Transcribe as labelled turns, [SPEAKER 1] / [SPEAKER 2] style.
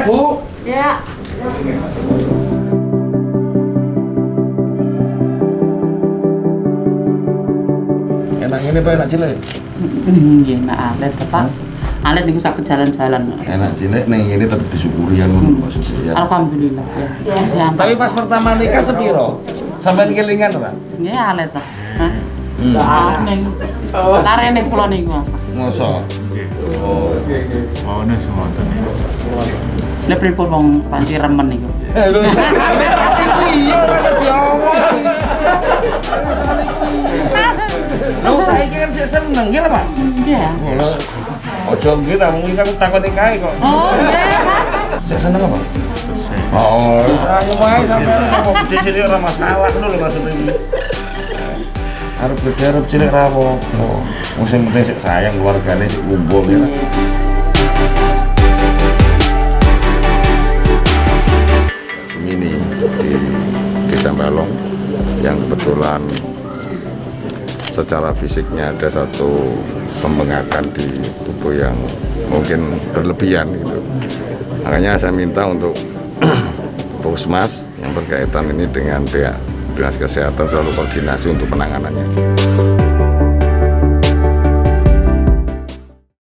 [SPEAKER 1] ya Bu.
[SPEAKER 2] Ya.
[SPEAKER 1] Enak ini Pak, enak cilik.
[SPEAKER 2] Nggih, nak alet Pak. Alet niku sak jalan-jalan.
[SPEAKER 1] Enak cilik ning ini tetep disyukuri ya ngono maksudnya ya.
[SPEAKER 2] Alhamdulillah. Ya.
[SPEAKER 1] Tapi pas pertama nikah sepiro? Sampai kelingan ora?
[SPEAKER 2] Nggih alet to. Hah? Ning karene kula niku.
[SPEAKER 1] Mosok. Oh.
[SPEAKER 3] Oh, ini semua ini.
[SPEAKER 2] Lha pripun wong panci remen niku.
[SPEAKER 1] Lho, iya Mas diomong. Lho saiki kan sik seneng ya Pak.
[SPEAKER 2] Iya.
[SPEAKER 1] Lho. Ojo nggih ta mung kan takoni kae kok.
[SPEAKER 2] Oh, nggih.
[SPEAKER 1] Sik seneng apa? Oh, ayo wae sampean mau gede cilik ora masalah lho maksudnya iki. Arep gede arep cilik ra apa-apa. Musim penting sik sayang keluargane sik kumpul ya. Ini di Desa Balong yang kebetulan secara fisiknya ada satu pembengkakan di tubuh yang mungkin berlebihan gitu. Makanya saya minta untuk Puskesmas yang berkaitan ini dengan pihak Dinas Kesehatan selalu koordinasi untuk penanganannya.